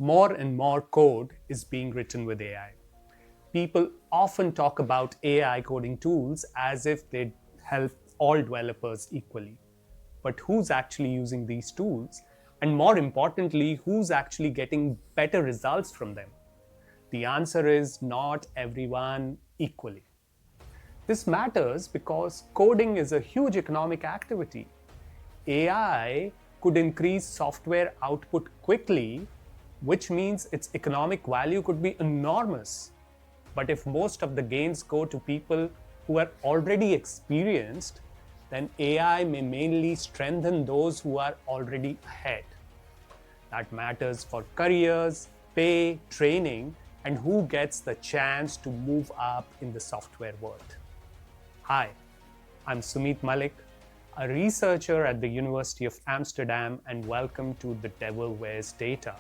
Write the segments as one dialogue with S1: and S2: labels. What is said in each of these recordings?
S1: More and more code is being written with AI. People often talk about AI coding tools as if they help all developers equally. But who's actually using these tools? And more importantly, who's actually getting better results from them? The answer is not everyone equally. This matters because coding is a huge economic activity. AI could increase software output quickly, which means its economic value could be enormous. But if most of the gains go to people who are already experienced, then AI may mainly strengthen those who are already ahead. That matters for careers, pay, training, and who gets the chance to move up in the software world. Hi, I'm Sumit Malik, a researcher at the University of Amsterdam, and welcome to The Devil Wears Data,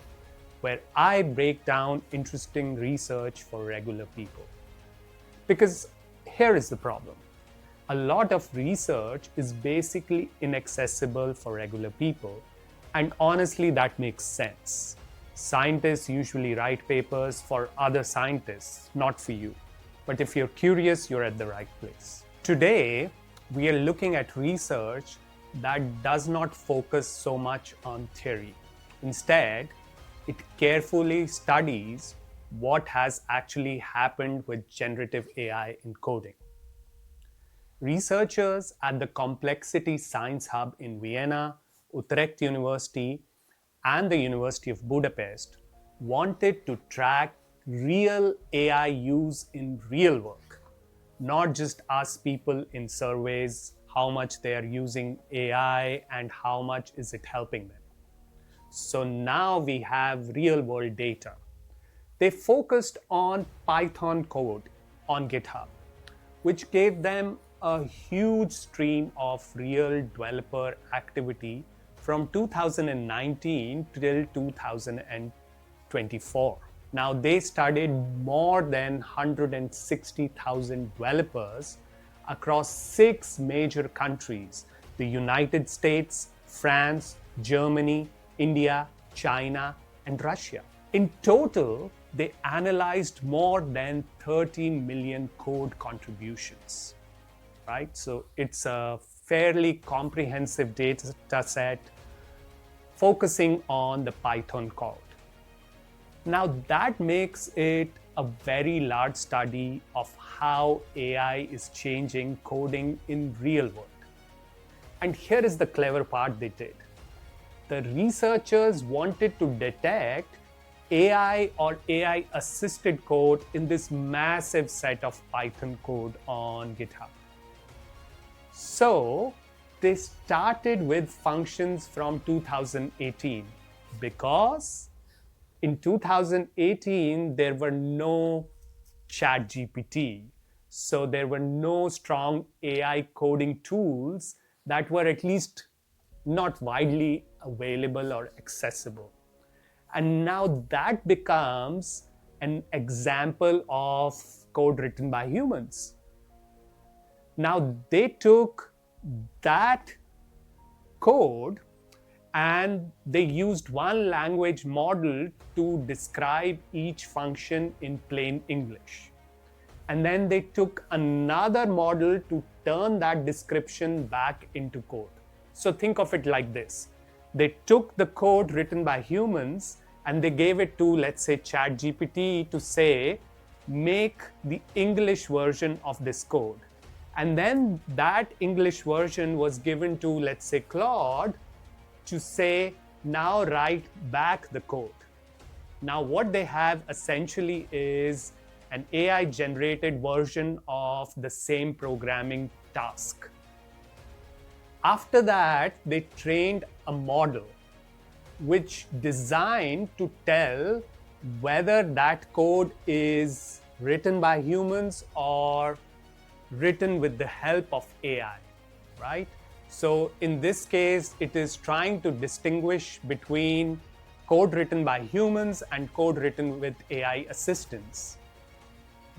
S1: where I break down interesting research for regular people. Because here is the problem. A lot of research is basically inaccessible for regular people, and honestly, that makes sense. Scientists usually write papers for other scientists, not for you. But if you're curious, you're at the right place. Today, we are looking at research that does not focus so much on theory. Instead, it carefully studies what has actually happened with generative AI in coding. Researchers at the Complexity Science Hub in Vienna, Utrecht University, and the University of Budapest wanted to track real AI use in real work, not just ask people in surveys how much they are using AI and how much is it helping them. So now we have real world data. They focused on Python code on GitHub, which gave them a huge stream of real developer activity from 2019 till 2024. Now, they studied more than 160,000 developers across 6 major countries: the United States, France, Germany, India, China, and Russia. In total, they analyzed more than 13 million code contributions, right? So it's a fairly comprehensive data set focusing on the Python code. Now that makes it a very large study of how AI is changing coding in real world. And here is the clever part they did. The researchers wanted to detect AI or AI assisted code in this massive set of Python code on GitHub. So they started with functions from 2018 because in 2018 there were no ChatGPT. So there were no strong AI coding tools that were at least not widely available or accessible. And now that becomes an example of code written by humans. Now they took that code and they used one language model to describe each function in plain English. And then they took another model to turn that description back into code. So think of it like this. They took the code written by humans and they gave it to, let's say, ChatGPT to say, make the English version of this code. And then that English version was given to, let's say, Claude to say, now write back the code. Now what they have essentially is an AI generated version of the same programming task. After that, they trained a model which designed to tell whether that code is written by humans or written with the help of AI, right? So in this case, it is trying to distinguish between code written by humans and code written with AI assistants.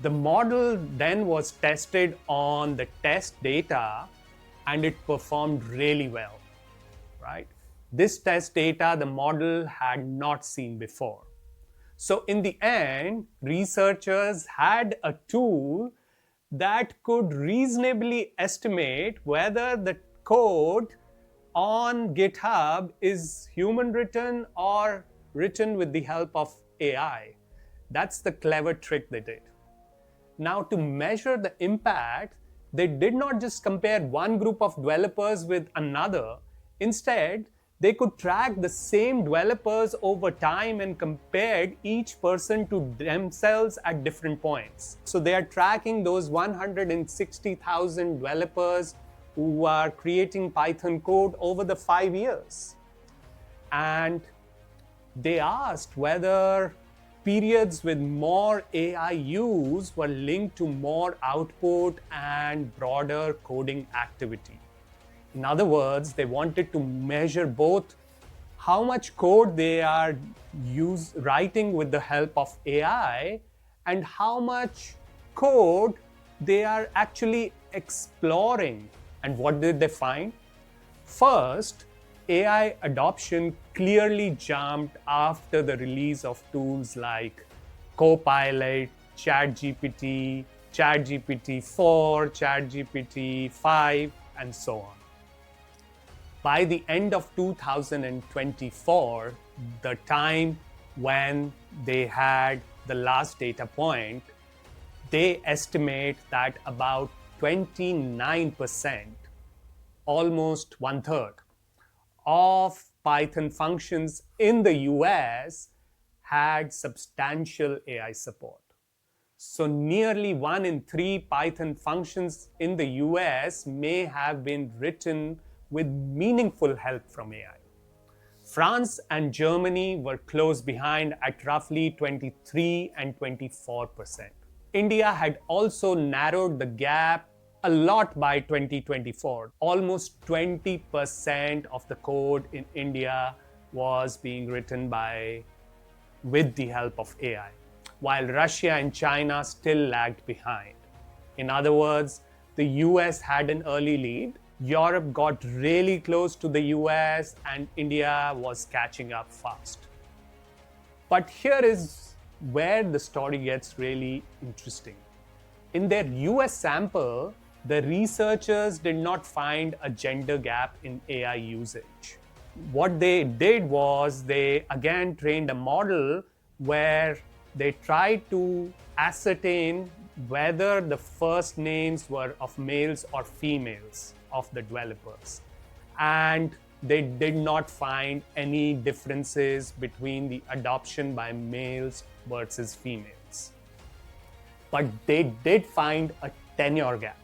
S1: The model then was tested on the test data and it performed really well, right? This test data the model had not seen before. So in the end, researchers had a tool that could reasonably estimate whether the code on GitHub is human written or written with the help of AI. That's the clever trick they did. Now, to measure the impact, they did not just compare one group of developers with another. Instead, they could track the same developers over time and compared each person to themselves at different points. So they are tracking those 160,000 developers who are creating Python code over the 5 years. And they asked whether periods with more AI use were linked to more output and broader coding activity. In other words, they wanted to measure both how much code they are writing with the help of AI and how much code they are actually exploring. And what did they find? First, AI adoption clearly jumped after the release of tools like Copilot, ChatGPT, ChatGPT 4, ChatGPT 5, and so on. By the end of 2024, the time when they had the last data point, they estimate that about 29%, almost one third, of Python functions in the US had substantial AI support. So nearly 1 in 3 Python functions in the US may have been written with meaningful help from AI. France and Germany were close behind at roughly 23 and 24%. India had also narrowed the gap a lot by 2024. Almost 20% of the code in India was being written with the help of AI, while Russia and China still lagged behind. In other words, the US had an early lead, Europe got really close to the US, and India was catching up fast. But here is where the story gets really interesting. In their US sample, the researchers did not find a gender gap in AI usage. What they did was they again trained a model where they tried to ascertain whether the first names were of males or females of the developers. And they did not find any differences between the adoption by males versus females. But they did find a tenure gap.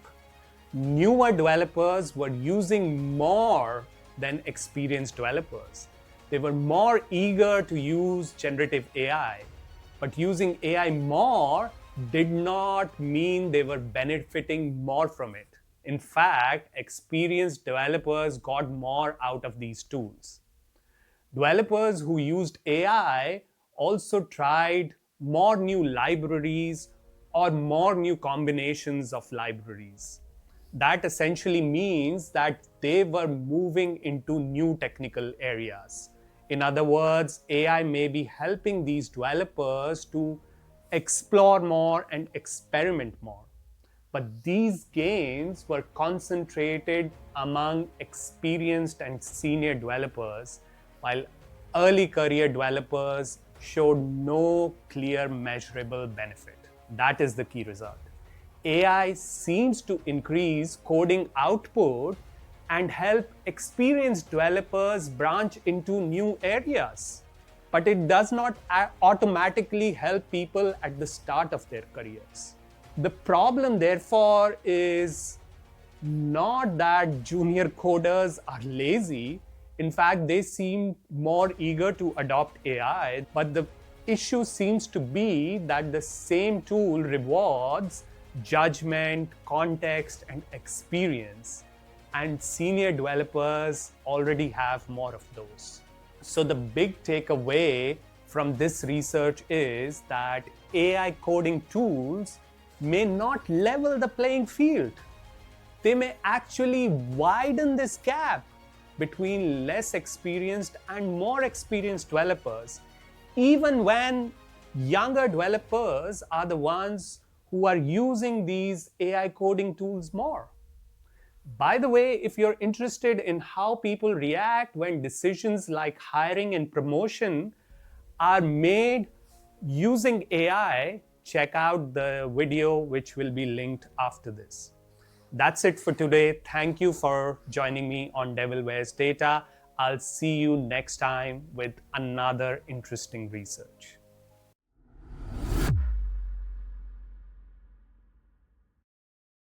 S1: Newer developers were using more than experienced developers. They were more eager to use generative AI, but using AI more did not mean they were benefiting more from it. In fact, experienced developers got more out of these tools. Developers who used AI also tried more new libraries or more new combinations of libraries. That essentially means that they were moving into new technical areas. In other words, AI may be helping these developers to explore more and experiment more. But these gains were concentrated among experienced and senior developers, while early career developers showed no clear measurable benefit. That is the key result. AI seems to increase coding output and help experienced developers branch into new areas. But it does not automatically help people at the start of their careers. The problem, therefore, is not that junior coders are lazy. In fact, they seem more eager to adopt AI, but the issue seems to be that the same tool rewards judgment, context, and experience, and senior developers already have more of those. So the big takeaway from this research is that AI coding tools may not level the playing field. They may actually widen this gap between less experienced and more experienced developers, even when Younger developers are the ones who are using these AI coding tools more. By the way, if you're interested in how people react when decisions like hiring and promotion are made using AI, check out the video which will be linked after this. That's it for today. Thank you for joining me on Devil Wears Data. I'll see you next time with another interesting research.